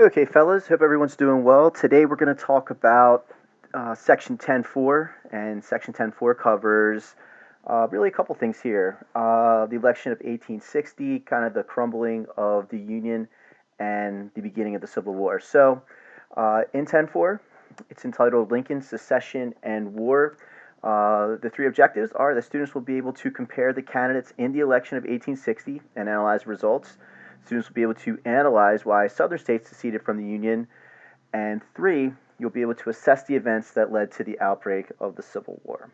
Okay, fellas, hope everyone's doing well. Today we're going to talk about Section 10.4, and Section 10.4 covers really a couple things here. The election of 1860, kind of the crumbling of the Union, and the beginning of the Civil War. So, in 10.4, it's entitled Lincoln, Secession, and War. The three objectives are that students will be able to compare the candidates in the election of 1860 and analyze results. Students will be able to analyze why Southern states seceded from the Union. And three, you'll be able to assess the events that led to the outbreak of the Civil War.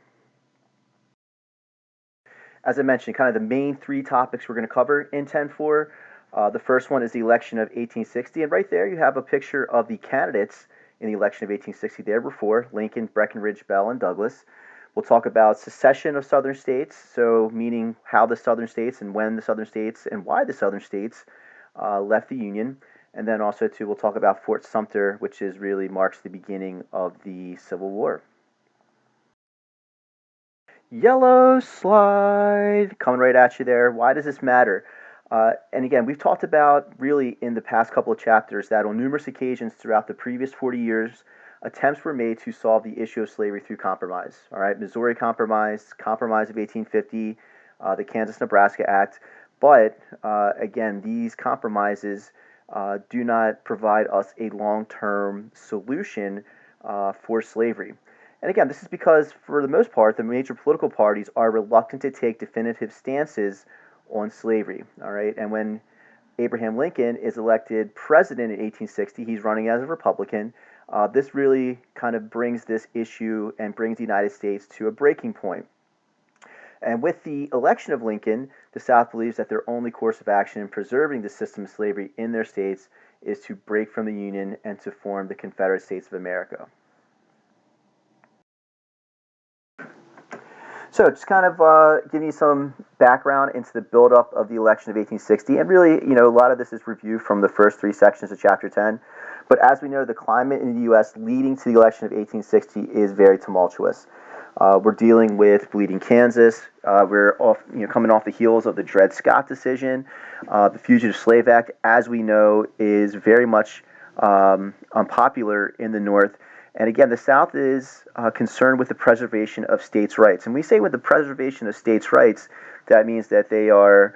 As I mentioned, kind of the main three topics we're going to cover in 10.4. The first one is the election of 1860. And right there you have a picture of the candidates in the election of 1860. There were four: Lincoln, Breckinridge, Bell, and Douglas. We'll talk about secession of Southern states, so meaning how the Southern states and when the Southern states and why the Southern states left the Union. And then also, too, we'll talk about Fort Sumter, which is really marks the beginning of the Civil War. Yellow slide coming right at you there. Why does this matter? And again, we've talked about really in the past couple of chapters that on numerous occasions throughout the previous 40 years, attempts were made to solve the issue of slavery through compromise. All right, Missouri Compromise, Compromise of 1850, the Kansas-Nebraska Act. But again, these compromises do not provide us a long-term solution for slavery. And again, this is because, for the most part, the major political parties are reluctant to take definitive stances on slavery. All right, and when Abraham Lincoln is elected president in 1860, he's running as a Republican. This really kind of brings this issue and brings the United States to a breaking point. And with the election of Lincoln, the South believes that their only course of action in preserving the system of slavery in their states is to break from the Union and to form the Confederate States of America. So just kind of giving you some background into the buildup of the election of 1860. And really, a lot of this is reviewed from the first three sections of Chapter 10. But as we know, the climate in the U.S. leading to the election of 1860 is very tumultuous. We're dealing with bleeding Kansas. We're coming off the heels of the Dred Scott decision. The Fugitive Slave Act, as we know, is very much unpopular in the North. And again, the South is concerned with the preservation of states' rights. And we say with the preservation of states' rights, that means that they are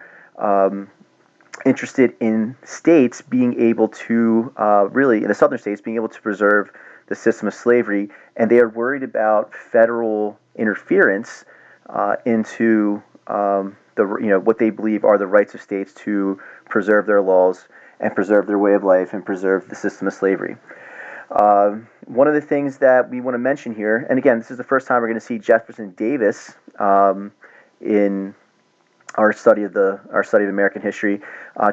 interested in states being able to, really, in the Southern states, being able to preserve the system of slavery, and they are worried about federal interference into what they believe are the rights of states to preserve their laws and preserve their way of life and preserve the system of slavery. One of the things that we want to mention here, and again, this is the first time we're going to see Jefferson Davis in our study of American history.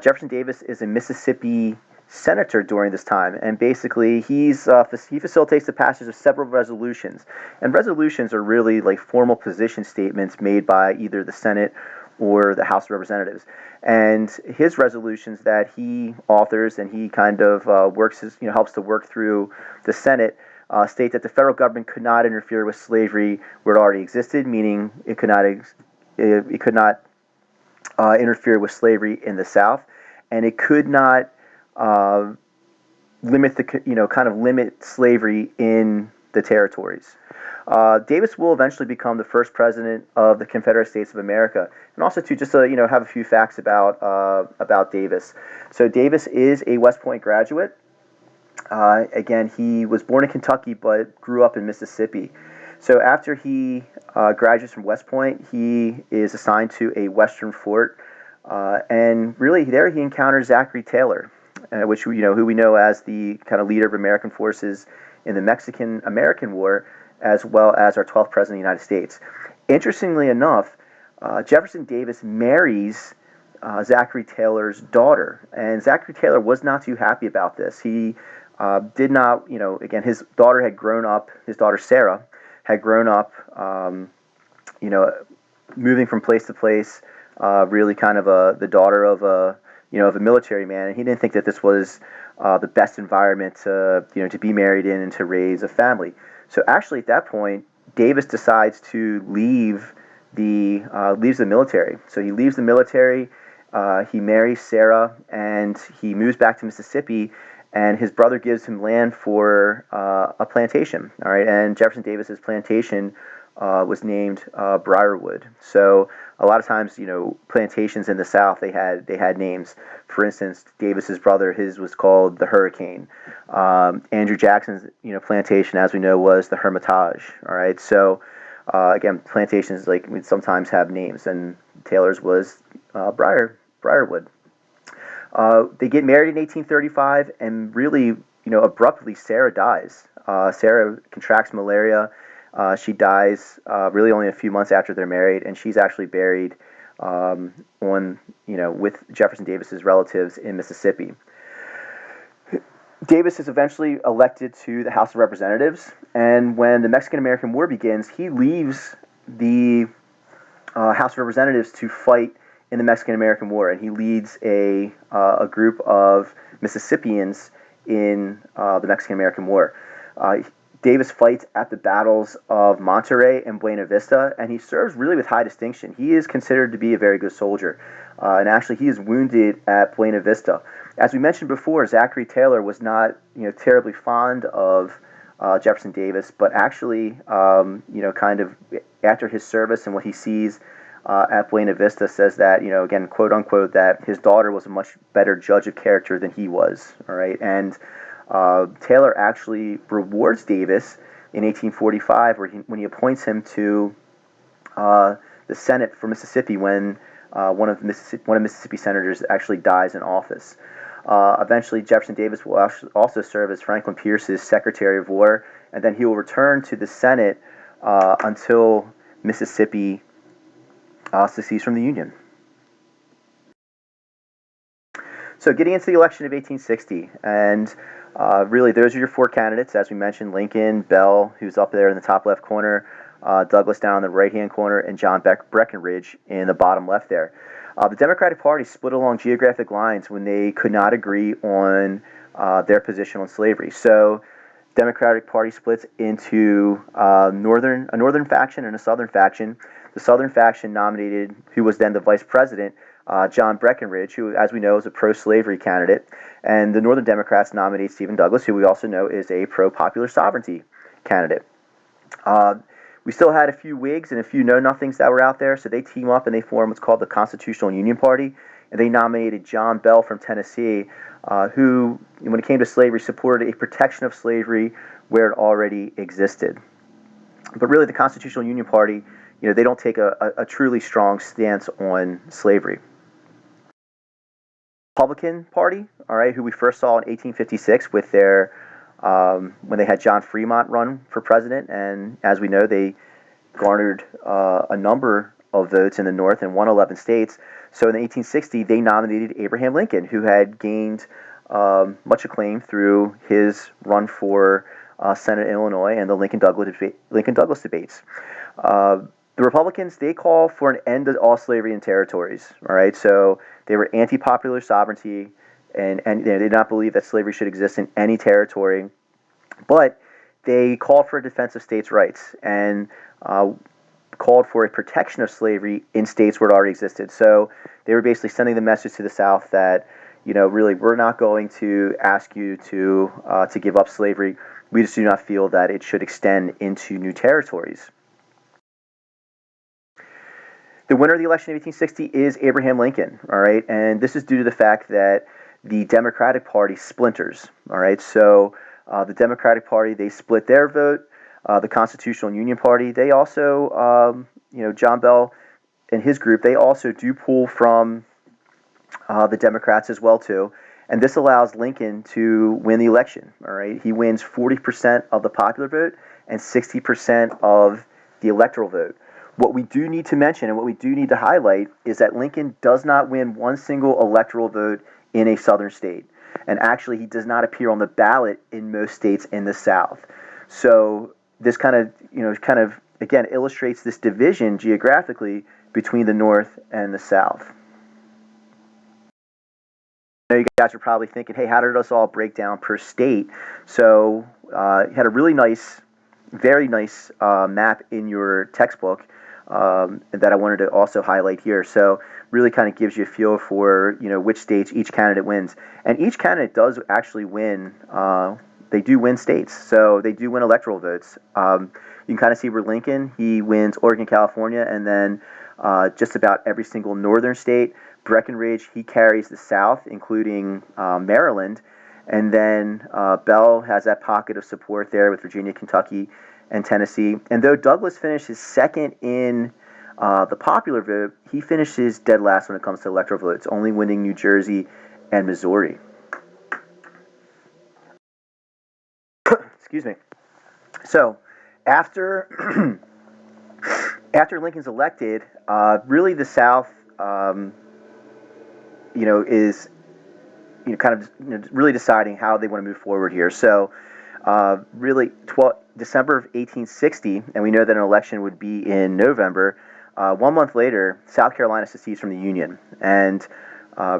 Jefferson Davis is a Mississippi senator during this time, and basically he facilitates the passage of several resolutions. And resolutions are really like formal position statements made by either the Senate or the House of Representatives. And his resolutions that he authors and he kind of helps to work through the Senate state that the federal government could not interfere with slavery where it already existed, meaning it could not interfere with slavery in the South, and it could not limit slavery in the territories. Davis will eventually become the first president of the Confederate States of America. And also, to just have a few facts about Davis. So Davis is a West Point graduate. Again, he was born in Kentucky but grew up in Mississippi. So after he graduates from West Point, he is assigned to a Western fort, and really there he encounters Zachary Taylor, who we know as the kind of leader of American forces in the Mexican-American War, as well as our 12th president of the United States. Interestingly enough, Jefferson Davis marries Zachary Taylor's daughter, and Zachary Taylor was not too happy about this. He did not, again, his daughter Sarah had grown up, moving from place to place, really kind of the daughter of a military man, and he didn't think that this was the best environment to be married in and to raise a family. So actually, at that point, Davis decides to leaves the military. So he leaves the military, he marries Sarah, and he moves back to Mississippi. and his brother gives him land for a plantation. All right, and Jefferson Davis's plantation was named Briarwood. So a lot of times, plantations in the South they had names. For instance, Davis's brother, his was called the Hurricane. Andrew Jackson's plantation, as we know, was the Hermitage. All right, so again, plantations we sometimes have names, and Taylor's was Briarwood. They get married in 1835, and really, abruptly, Sarah dies. Sarah contracts malaria. She dies really only a few months after they're married, and she's actually buried with Jefferson Davis's relatives in Mississippi. Davis is eventually elected to the House of Representatives, and when the Mexican-American War begins, he leaves the House of Representatives to fight in the Mexican-American War, and he leads a group of Mississippians in the Mexican-American War. Davis fights at the battles of Monterey and Buena Vista, and he serves really with high distinction. He is considered to be a very good soldier, and actually he is wounded at Buena Vista. As we mentioned before, Zachary Taylor was not terribly fond of Jefferson Davis, but actually kind of after his service and what he sees at Buena Vista, says that, again, quote unquote, that his daughter was a much better judge of character than he was. All right. And Taylor actually rewards Davis in 1845 when he appoints him to the Senate for Mississippi when one of Mississippi senators actually dies in office. Eventually, Jefferson Davis will also serve as Franklin Pierce's Secretary of War, and then he will return to the Senate until Mississippi secedes from the Union. So getting into the election of 1860, and really those are your four candidates, as we mentioned: Lincoln, Bell, who's up there in the top left corner, Douglas down in the right-hand corner, and John Breckinridge in the bottom left there. The Democratic Party split along geographic lines when they could not agree on their position on slavery. So Democratic Party splits into a northern faction and a southern faction. The southern faction nominated, who was then the vice president, John Breckinridge, who, as we know, is a pro-slavery candidate. And the Northern Democrats nominate Stephen Douglas, who we also know is a pro-popular sovereignty candidate. We still had a few Whigs and a few Know-Nothings that were out there, so they team up and they form what's called the Constitutional Union Party. And they nominated John Bell from Tennessee, who, when it came to slavery, supported a protection of slavery where it already existed. But really, the Constitutional Union Party, they don't take a truly strong stance on slavery. Republican Party, all right, who we first saw in 1856 with their when they had John Fremont run for president, and as we know, they garnered a number of votes in the North and won 11 states. So in 1860, they nominated Abraham Lincoln, who had gained much acclaim through his run for Senate in Illinois and the Lincoln-Douglas debates. The Republicans, they call for an end to all slavery in territories. All right, so they were anti-popular sovereignty, and they did not believe that slavery should exist in any territory. But they called for a defense of states' rights and called for a protection of slavery in states where it already existed. So they were basically sending the message to the South that, really, we're not going to ask you to give up slavery. We just do not feel that it should extend into new territories. The winner of the election of 1860 is Abraham Lincoln, all right? And this is due to the fact that the Democratic Party splinters, all right? So the Democratic Party, they split their vote. The Constitutional Union Party, they also, John Bell and his group, they also do pull from the Democrats as well, too. And this allows Lincoln to win the election, all right? He wins 40% of the popular vote and 60% of the electoral vote. What we do need to mention and what we do need to highlight is that Lincoln does not win one single electoral vote in a southern state. And actually, he does not appear on the ballot in most states in the South. So this kind of, again, illustrates this division geographically between the North and the South. I know you guys are probably thinking, hey, how did this all break down per state? So you had a really nice, very nice map in your textbook. that I wanted to also highlight here. So really kind of gives you a feel for which states each candidate wins, and each candidate does actually win. They do win states, so they do win electoral votes. You can kind of see where Lincoln, he wins Oregon, California, and then just about every single northern state. Breckinridge, he carries the South, including Maryland. And then Bell has that pocket of support there with Virginia, Kentucky, and Tennessee. And though Douglas finishes second in the popular vote, he finishes dead last when it comes to electoral votes, only winning New Jersey and Missouri. Excuse me. So after after Lincoln's elected, really the South, is kind of really deciding how they want to move forward here. So really, December of 1860, and we know that an election would be in November. 1 month later, South Carolina secedes from the Union, and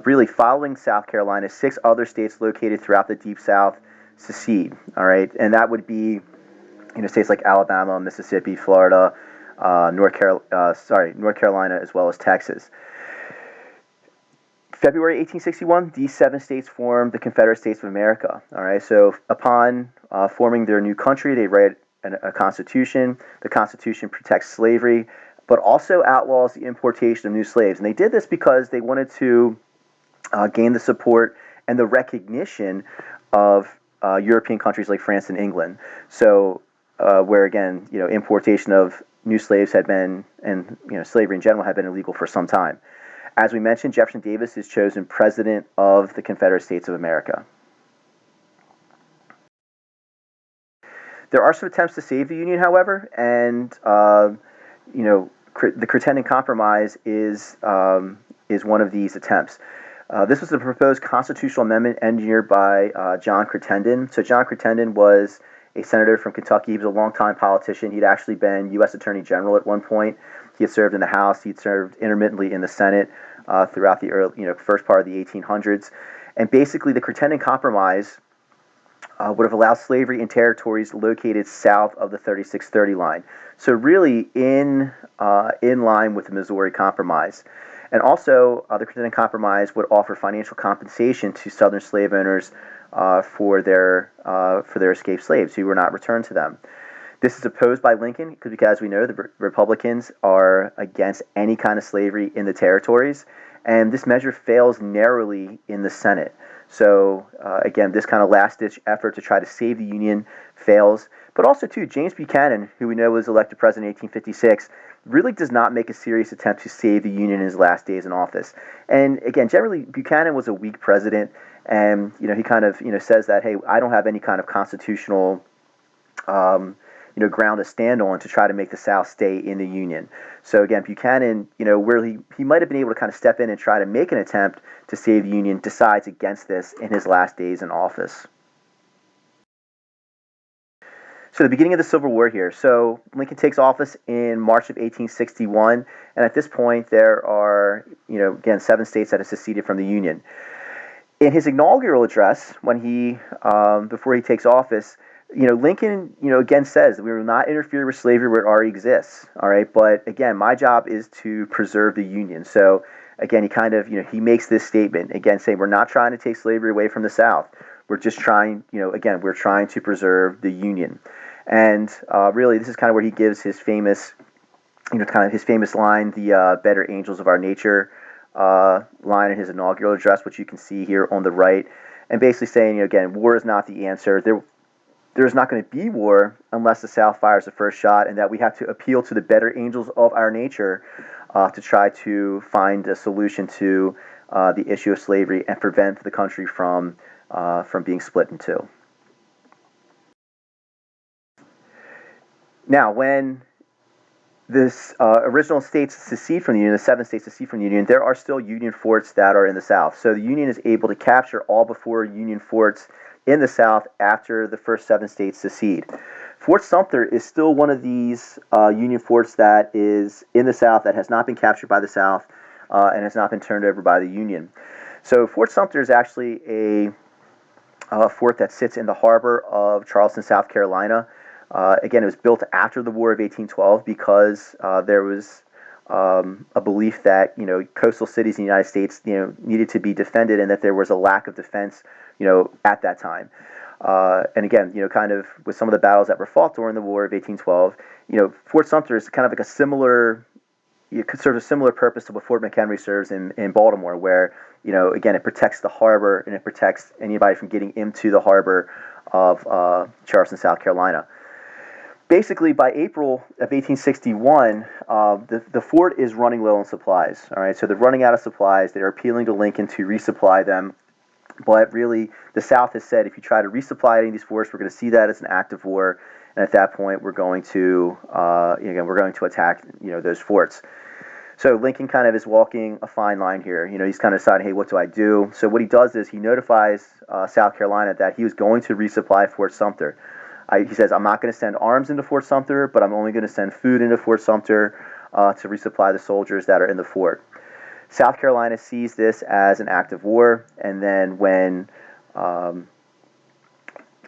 really following South Carolina, 6 other states located throughout the Deep South secede. All right, and that would be states like Alabama, Mississippi, Florida, North Carolina, as well as Texas. February 1861, these 7 states formed the Confederate States of America. All right, so upon forming their new country, they write a constitution. The Constitution protects slavery, but also outlaws the importation of new slaves. And they did this because they wanted to gain the support and the recognition of European countries like France and England. So, where again, importation of new slaves had been, and slavery in general had been illegal for some time. As we mentioned, Jefferson Davis is chosen president of the Confederate States of America. There are some attempts to save the Union, however, and the Crittenden Compromise is one of these attempts. This was a proposed constitutional amendment engineered by John Crittenden. So John Crittenden was a senator from Kentucky. He was a longtime politician. He'd actually been U.S. Attorney General at one point. He had served in the House. He'd served intermittently in the Senate throughout the early, first part of the 1800s. And basically, the Crittenden Compromise would have allowed slavery in territories located south of the 3630 line. So really in line with the Missouri Compromise. And also, the Crittenden Compromise would offer financial compensation to Southern slave owners for their escaped slaves who were not returned to them. This is opposed by Lincoln because, as we know, the Republicans are against any kind of slavery in the territories, and this measure fails narrowly in the Senate. So, again, this kind of last-ditch effort to try to save the Union fails. But also, too, James Buchanan, who we know was elected president in 1856, really does not make a serious attempt to save the Union in his last days in office. And, again, generally, Buchanan was a weak president, and, he kind of, says that, hey, I don't have any kind of constitutional ground to stand on to try to make the South stay in the Union. So again, Buchanan, where he might have been able to kind of step in and try to make an attempt to save the Union, decides against this in his last days in office. So the beginning of the Civil War here. So Lincoln takes office in March of 1861, and at this point there are, again, 7 states that have seceded from the Union. In his inaugural address, when before he takes office, Lincoln, again says that we will not interfere with slavery where it already exists. All right, but again, my job is to preserve the Union. So again, he kind of, he makes this statement again, saying we're not trying to take slavery away from the South. We're just trying, again, we're trying to preserve the Union. And really, this is kind of where he gives his famous, his famous line, the "better angels of our nature" line in his inaugural address, which you can see here on the right, and basically saying, again, war is not the answer. There's not going to be war unless the South fires the first shot, and that we have to appeal to the better angels of our nature to try to find a solution to the issue of slavery and prevent the country from being split in two. Now, when this original states secede from the Union, the 7 states secede from the Union, there are still Union forts that are in the South. So the Union is able to capture all before Union forts in the South after the first 7 states secede. Fort Sumter is still one of these Union forts that is in the South that has not been captured by the South and has not been turned over by the Union. So Fort Sumter is actually a fort that sits in the harbor of Charleston, South Carolina. Again, it was built after the War of 1812 because there was a belief that coastal cities in the United States needed to be defended, and that there was a lack of defense at that time. And again, kind of with some of the battles that were fought during the War of 1812, Fort Sumter is kind of like a similar, it could serve a similar purpose to what Fort McHenry serves in Baltimore, where again, it protects the harbor and it protects anybody from getting into the harbor of Charleston, South Carolina. Basically, by April of 1861, the fort is running low on supplies. All right, so they're running out of supplies. They're appealing to Lincoln to resupply them. But really, the South has said, if you try to resupply any of these forts, we're going to see that as an act of war, and at that point, we're going to attack those forts. So Lincoln kind of is walking a fine line here. He's kind of deciding, hey, what do I do? So what he does is he notifies South Carolina that he was going to resupply Fort Sumter. He says, I'm not going to send arms into Fort Sumter, but I'm only going to send food into Fort Sumter to resupply the soldiers that are in the fort. South Carolina sees this as an act of war, and then when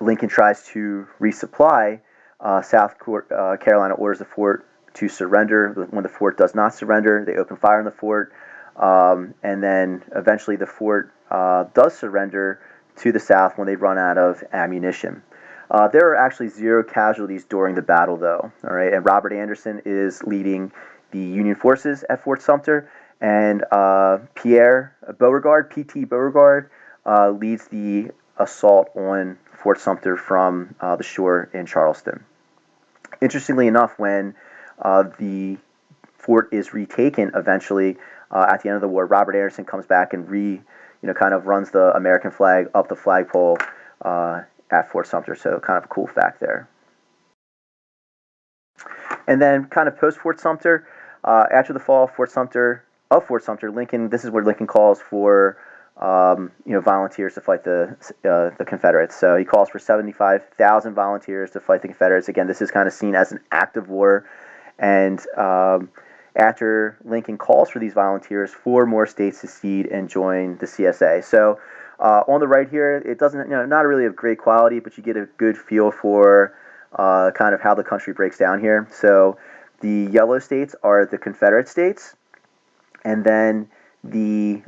Lincoln tries to resupply, South Carolina orders the fort to surrender. When the fort does not surrender, they open fire on the fort, and then eventually the fort does surrender to the South when they run out of ammunition. There are actually 0 casualties during the battle, though. All right, and Robert Anderson is leading the Union forces at Fort Sumter, and Pierre Beauregard, P.T. Beauregard, leads the assault on Fort Sumter from the shore in Charleston. Interestingly enough, when the fort is retaken eventually at the end of the war, Robert Anderson comes back and kind of runs the American flag up the flagpole at Fort Sumter. So kind of a cool fact there. And then kind of post Fort Sumter, after the fall of Fort Sumter, Lincoln, this is where Lincoln calls for volunteers to fight the Confederates. So he calls for 75,000 volunteers to fight the Confederates. Again, this is kind of seen as an act of war. And after Lincoln calls for these volunteers, 4 more states secede and join the CSA. So on the right here, it doesn't, not really of great quality, but you get a good feel for kind of how the country breaks down here. So the yellow states are the Confederate states, and then the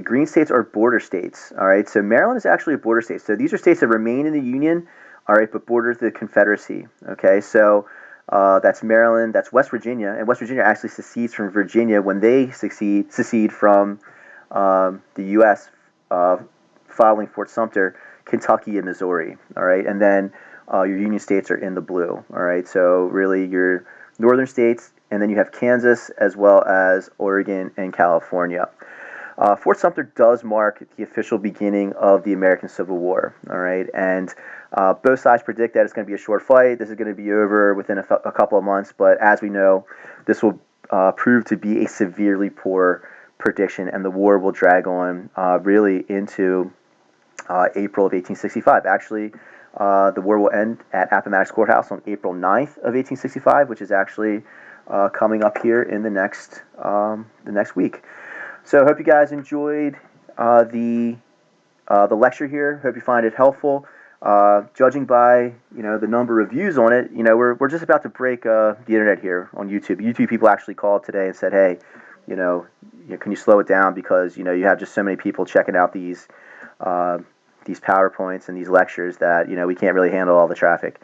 green states are border states. All right, so Maryland is actually a border state. So these are states that remain in the Union, all right, but border the Confederacy. Okay, so that's Maryland, that's West Virginia, and West Virginia actually secedes from Virginia when they secede from the U.S. Following Fort Sumter, Kentucky and Missouri. All right, and then your Union states are in the blue. All right, so really your northern states, and then you have Kansas as well as Oregon and California. Fort Sumter does mark the official beginning of the American Civil War. All right, and both sides predict that it's going to be a short fight. This is going to be over within a couple of months, but as we know, this will prove to be a severely poor prediction, and the war will drag on really into April of 1865. Actually, the war will end at Appomattox Courthouse on April 9th of 1865, which is actually coming up here in the next week. So I hope you guys enjoyed the lecture here. Hope you find it helpful. Judging by the number of views on it, we're just about to break the internet here on YouTube. YouTube people actually called today and said, hey, can you slow it down, because you have just so many people checking out these PowerPoints and these lectures that we can't really handle all the traffic.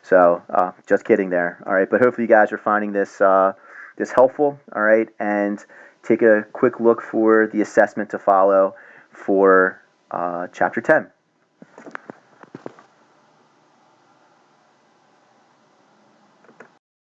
So just kidding there. All right, but hopefully you guys are finding this helpful. All right, and take a quick look for the assessment to follow for Chapter 10.